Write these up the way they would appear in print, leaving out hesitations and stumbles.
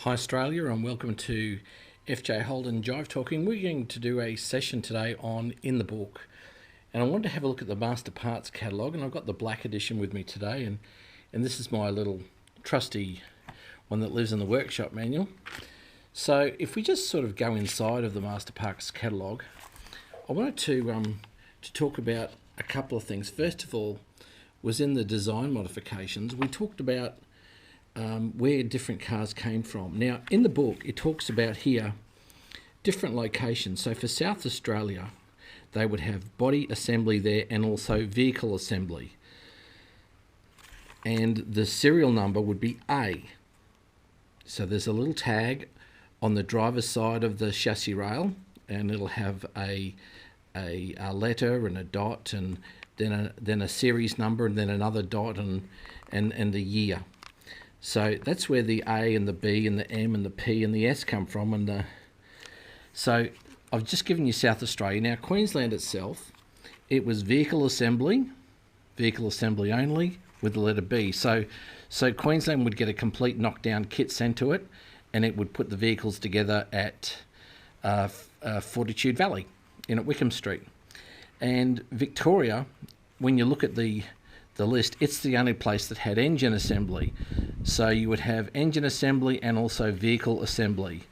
Hi Australia, and welcome to FJ Holden Jive Talking. We're going to do a session today on In the Book, and I wanted to have a look at the Master Parts Catalogue, and I've got the black edition with me today, and this is my little trusty one that lives in the workshop manual. So if we just sort of go inside of the Master Parts Catalogue, I wanted to talk about a couple of things. First of all, was in the design modifications, we talked about where different cars came from. Now, in the book, it talks about here different locations. So for South Australia, they would have body assembly there and also vehicle assembly. And the serial number would be A. So there's a little tag on the driver's side of the chassis rail, and it'll have a letter and a dot, and then a series number, and then another dot, and the year. So that's where the A and the B and the M and the P and the S come from. And so I've just given you South Australia. Now, Queensland itself, it was vehicle assembly only with the letter B. So Queensland would get a complete knockdown kit sent to it, and it would put the vehicles together at Fortitude Valley at Wickham Street. And Victoria, when you look at the list, it's the only place that had engine assembly. So you would have engine assembly and also vehicle assembly.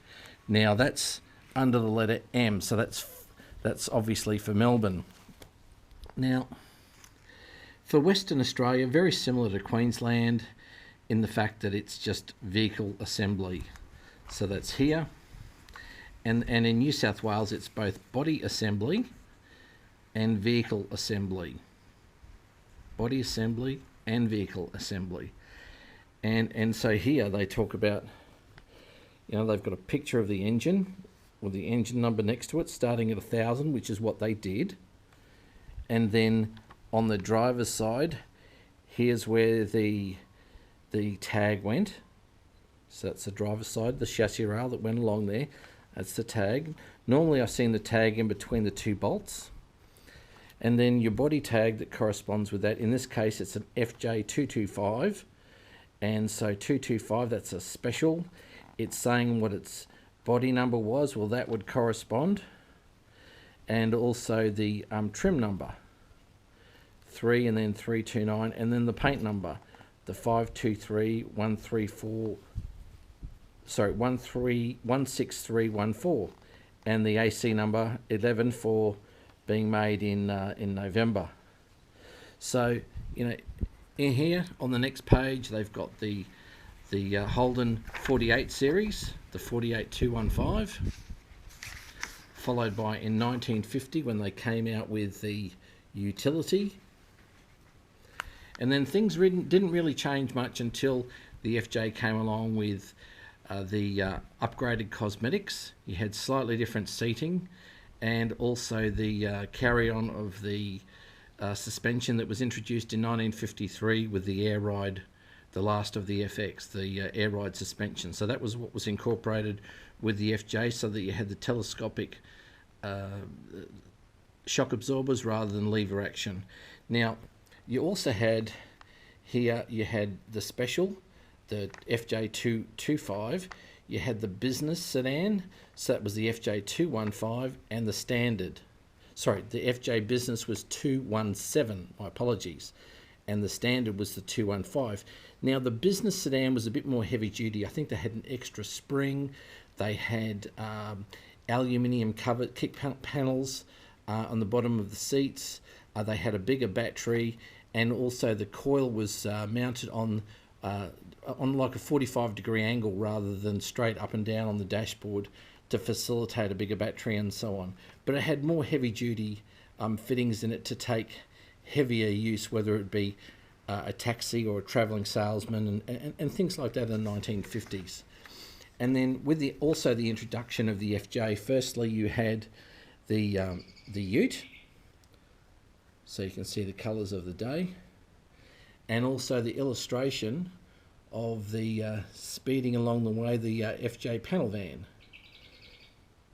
Now that's under the letter M, so that's obviously for Melbourne. Now, for Western Australia, very similar to Queensland in the fact that it's just vehicle assembly. So that's here. And in New South Wales, it's both body assembly and vehicle assembly. Body assembly and vehicle assembly. And so here they talk about, they've got a picture of the engine with the engine number next to it, starting at 1,000, which is what they did. And then on the driver's side, here's where the tag went. So that's the driver's side, the chassis rail that went along there. That's the tag. Normally I've seen the tag in between the two bolts. And then your body tag that corresponds with that. In this case, it's an FJ225. And so 225, that's a special. It's saying what its body number was. Well, that would correspond. And also the trim number, 3 and then 329. And then the paint number, the 523134. Sorry, 16314. And the AC number 11 for being made in November. So, in here on the next page, they've got the Holden 48 series, the 48215, followed by in 1950 when they came out with the utility. And then things didn't really change much until the FJ came along with the upgraded cosmetics. You had slightly different seating, and also the carry-on of the suspension that was introduced in 1953 with the air ride, the last of the FX, the air ride suspension. So that was what was incorporated with the FJ, so that you had the telescopic shock absorbers rather than lever action. Now, you also had here, you had the special, the FJ225. You had the business sedan, so that was the FJ215, and the standard. Sorry, the FJ business was 217, my apologies, and the standard was the 215. Now, the business sedan was a bit more heavy duty. I think they had an extra spring. They had aluminium cover kick panels on the bottom of the seats. They had a bigger battery, and also the coil was mounted on like a 45-degree angle rather than straight up and down on the dashboard to facilitate a bigger battery and so on. But it had more heavy-duty fittings in it to take heavier use, whether it be a taxi or a travelling salesman and things like that in the 1950s. And then with also the introduction of the FJ, firstly you had the ute, so you can see the colours of the day, and also the illustration of the speeding along the way, the FJ panel van.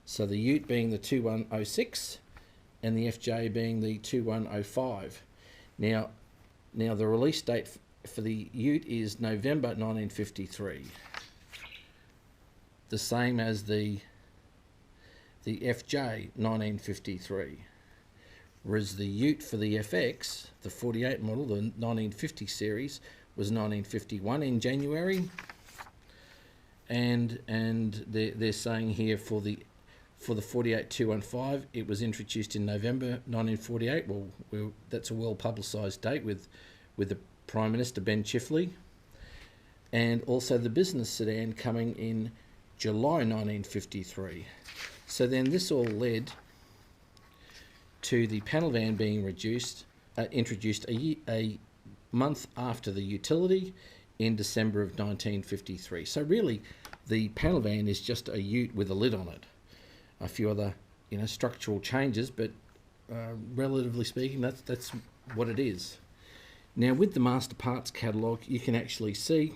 So the ute being the 2106 and the FJ being the 2105. Now the release date for the ute is November 1953. the same as the FJ 1953, whereas the Ute for the FX, the 48 model, the 1950 series, was 1951 in January, and they're saying here for the 48 215, it was introduced in November 1948. Well, that's a well publicised date with the Prime Minister Ben Chifley, and also the business sedan coming in July 1953. So then this all led to the panel van being introduced a month after the utility in December of 1953. So really, the panel van is just a ute with a lid on it. A few other, structural changes, but relatively speaking, that's what it is. Now, with the master parts catalogue, you can actually see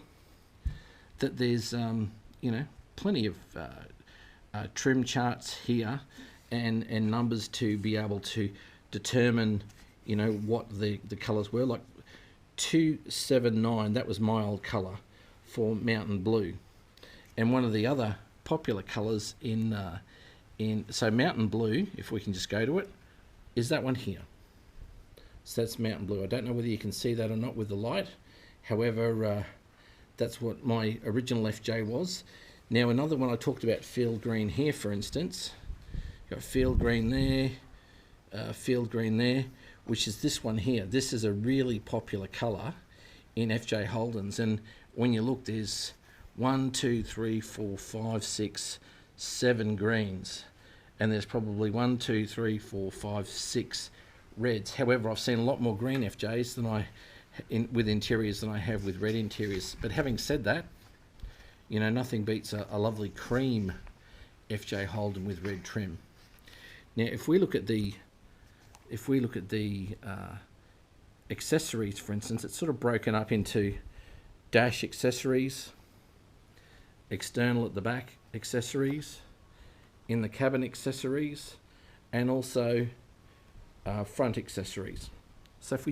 that there's, plenty of trim charts here and numbers to be able to determine, what the colours were. Like 279, that was my old colour for Mountain Blue. And one of the other popular colours so Mountain Blue, if we can just go to it, is that one here. So that's Mountain Blue. I don't know whether you can see that or not with the light. However, that's what my original FJ was. Now another one I talked about, field green here, for instance. Got field green there, which is this one here. This is a really popular colour in FJ Holdens, and when you look, there's 1, 2, 3, 4, 5, 6, 7 greens, and there's probably 1, 2, 3, 4, 5, 6 reds. However, I've seen a lot more green FJs than with interiors than I have with red interiors. But having said that, nothing beats a lovely cream FJ Holden with red trim. Now, if we look at the accessories, for instance, it's sort of broken up into dash accessories, external at the back accessories, in the cabin accessories, and also front accessories. So if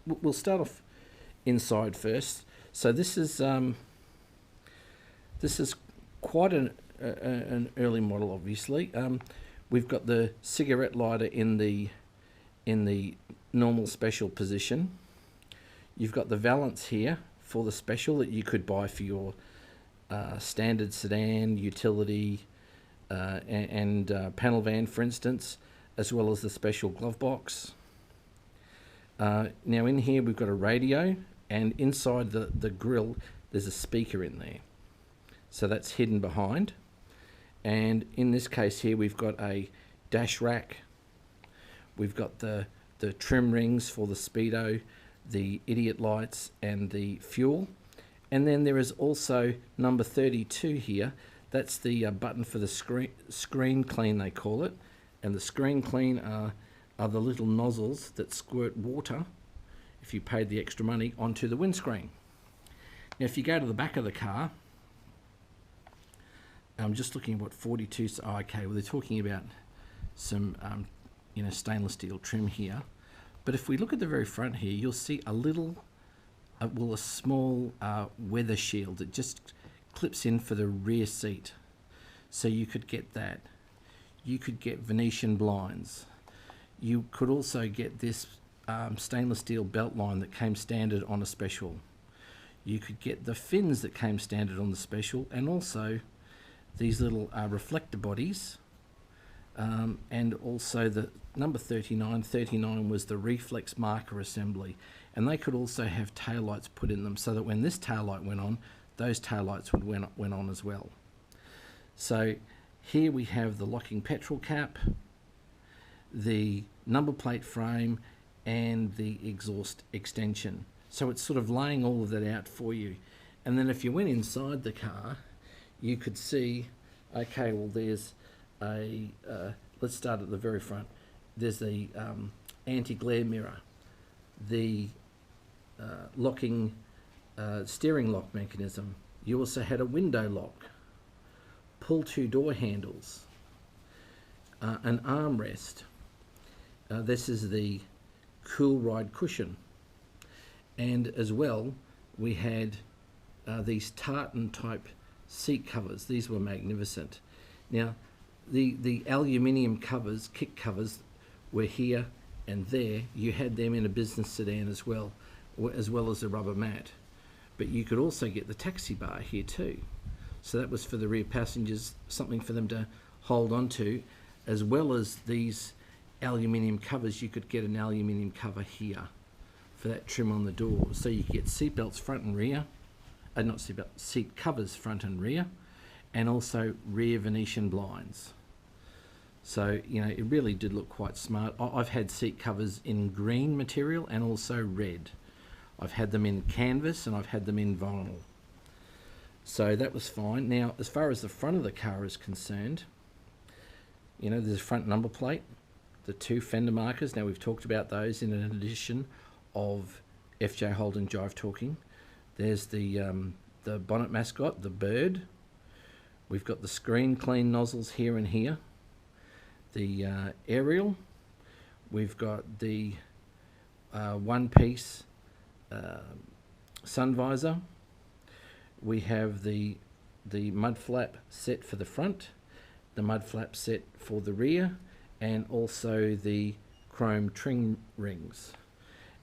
we'll start off inside first. So this is quite an early model, obviously. We've got the cigarette lighter in the normal special position. You've got the valance here for the special that you could buy for your standard sedan, utility, and panel van, for instance, as well as the special glove box. Now in here we've got a radio, and inside the grille there's a speaker in there. So that's hidden behind. And in this case here we've got a dash rack. We've got the trim rings for the speedo, the idiot lights, and the fuel. And then there is also number 32 here. That's the button for the screen clean, they call it. And the screen clean are the little nozzles that squirt water, if you paid the extra money, onto the windscreen. Now if you go to the back of the car, I'm just looking at what 42, okay, well they're talking about some stainless steel trim here. But if we look at the very front here, you'll see a small weather shield that just clips in for the rear seat. So you could get that. You could get Venetian blinds. You could also get this stainless steel belt line that came standard on a special. You could get the fins that came standard on the special, and also these little reflector bodies, and also the number 39. 39 was the reflex marker assembly, and they could also have taillights put in them so that when this taillight went on, those taillights went on as well. So here we have the locking petrol cap, the number plate frame, and the exhaust extension. So it's sort of laying all of that out for you. And then if you went inside the car, you could see, okay, well there's a, let's start at the very front. There's the anti-glare mirror, the locking steering lock mechanism. You also had a window lock, pull two door handles, an armrest. This is the cool ride cushion. And as well, we had these tartan type seat covers. These were magnificent. Now, the aluminium covers, kick covers, were here and there. You had them in a business sedan as well as a rubber mat. But you could also get the taxi bar here too. So that was for the rear passengers, something for them to hold on to, as well as these aluminium covers. You could get an aluminium cover here for that trim on the door. So you could get seat belts front and rear, not seat belts, seat covers front and rear, and also rear Venetian blinds. So, you know, it really did look quite smart. I've had seat covers in green material and also red. I've had them in canvas and I've had them in vinyl. So that was fine. Now, as far as the front of the car is concerned, you know, there's a front number plate, the 2 fender markers. Now, we've talked about those in an edition of FJ Holden Jive Talking. There's the bonnet mascot, the bird. We've got the screen clean nozzles here and here. The aerial. We've got the one-piece sun visor. We have the mud flap set for the front, the mud flap set for the rear, and also the chrome trim rings.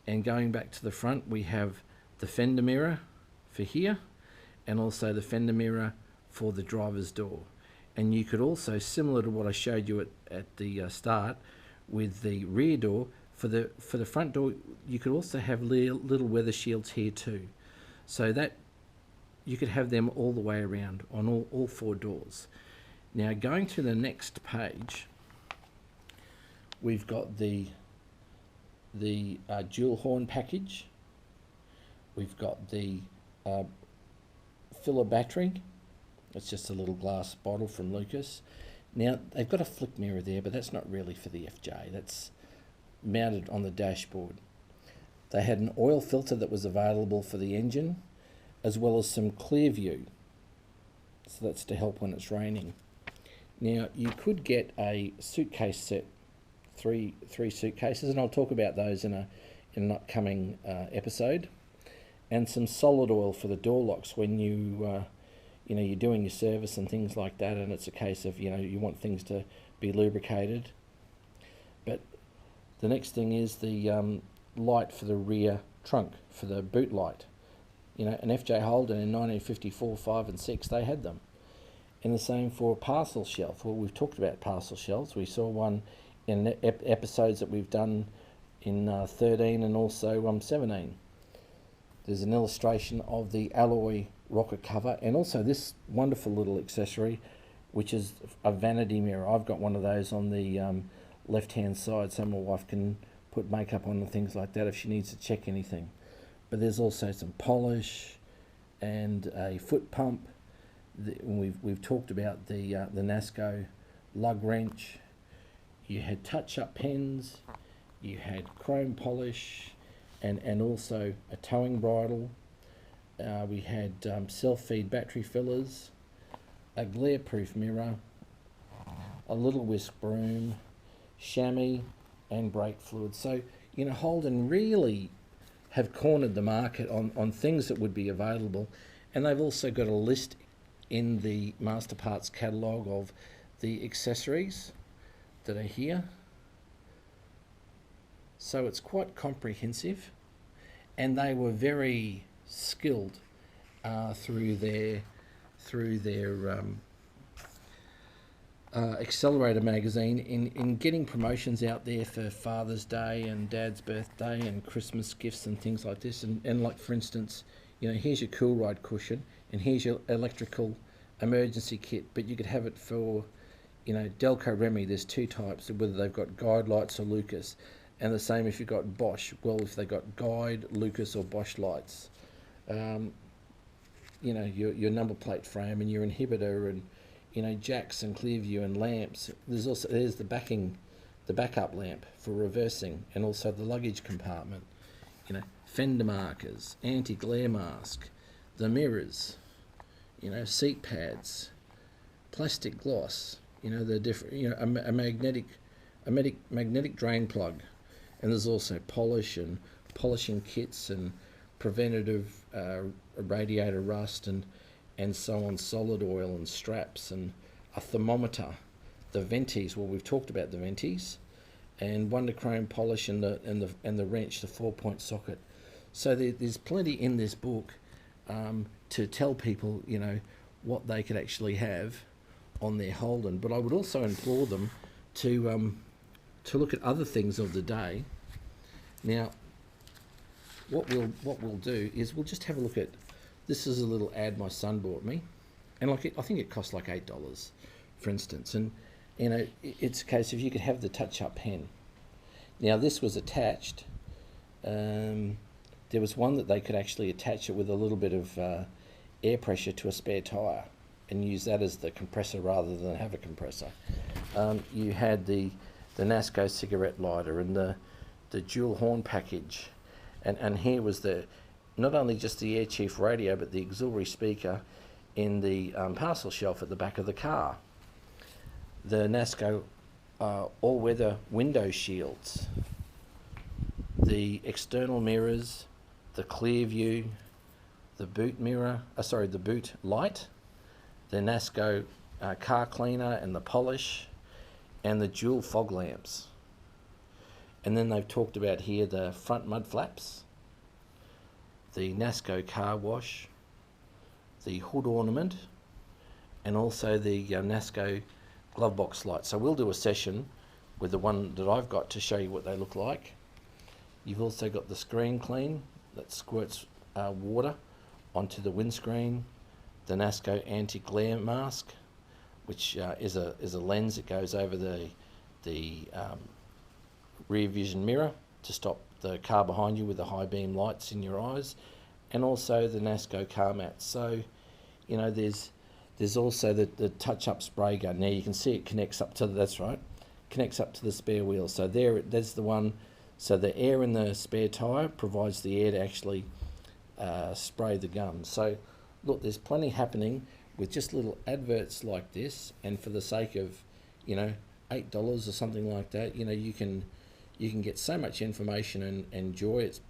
And going back to the front, we have the fender mirror for here, and also the fender mirror for the driver's door. And you could also, similar to what I showed you at the start, with the rear door, for the front door, you could also have little weather shields here too. So that you could have them all the way around on all 4 doors. Now, going to the next page, we've got the dual horn package. We've got the filler battery. It's just a little glass bottle from Lucas. Now, they've got a flick mirror there, but that's not really for the FJ. That's mounted on the dashboard. They had an oil filter that was available for the engine, as well as some clear view. So that's to help when it's raining. Now, you could get a suitcase set, three suitcases, and I'll talk about those in an upcoming episode, and some solid oil for the door locks when you're doing your service and things like that, and it's a case of, you want things to be lubricated. But the next thing is the light for the rear trunk, for the boot light. An FJ Holden in 1954, 5 and 6, they had them. And the same for a parcel shelf. Well, we've talked about parcel shelves. We saw one in episodes that we've done in 13 and also 17. There's an illustration of the alloy rocker cover, and also this wonderful little accessory, which is a vanity mirror. I've got one of those on the left-hand side, so my wife can put makeup on and things like that if she needs to check anything. But there's also some polish and a foot pump. We've talked about the Nasco lug wrench. You had touch-up pens. You had chrome polish, and also a towing bridle. We had self-feed battery fillers, a glare-proof mirror, a little whisk broom, chamois, and brake fluid. So, Holden really have cornered the market on things that would be available, and they've also got a list in the Master Parts catalogue of the accessories that are here. So it's quite comprehensive, and they were very skilled through their Accelerator magazine in getting promotions out there for Father's Day and Dad's birthday and Christmas gifts and things like this. And like, for instance, here's your Cool Ride cushion, and here's your electrical emergency kit, but you could have it for, Delco Remy. There's 2 types, whether they've got Guide lights or Lucas, and the same if you've got Bosch. Well, if they've got Guide, Lucas or Bosch lights, your number plate frame and your inhibitor, and jacks and clear view and lamps. There's the backup lamp for reversing, and also the luggage compartment. Fender markers, anti-glare mask, the mirrors, seat pads, plastic gloss, the different, a magnetic drain plug, and there's also polish and polishing kits and preventative radiator rust, and and so on, solid oil and straps, and a thermometer, the venties. Well, we've talked about the venties, and Wonder Chrome polish and the wrench, the 4-point socket. So there's plenty in this book to tell people, you know, what they could actually have on their Holden. But I would also implore them to look at other things of the day. Now, what we'll do is we'll just have a look at, this is a little ad my son bought me, and like I think it cost like $8, for instance. And you know, it's a case of you could have the touch-up pen. Now this was attached. There was one that they could actually attach it with a little bit of air pressure to a spare tyre and use that as the compressor rather than have a compressor. You had the Nasco cigarette lighter and the dual horn package, and here was the not only just the Air Chief radio but the auxiliary speaker in the parcel shelf at the back of the car. The Nasco all-weather window shields, the external mirrors, the clear view, the boot mirror, the boot light, the Nasco car cleaner and the polish, and the dual fog lamps. And then they've talked about here the front mud flaps, the Nasco car wash, the hood ornament, and also the Nasco glove box light. So we'll do a session with the one that I've got to show you what they look like. You've also got the screen clean that squirts water onto the windscreen, the Nasco anti-glare mask, which is a lens that goes over the rear vision mirror to stop the car behind you with the high beam lights in your eyes, and also the Nasco car mats. So, you know, there's also the touch-up spray gun. Now you can see it connects up to connects up to the spare wheel. So there's the one. So the air in the spare tyre provides the air to actually spray the gun. So look, there's plenty happening with just little adverts like this, and for the sake of, you know, $8 or something like that, you know, you can get so much information and enjoy. It's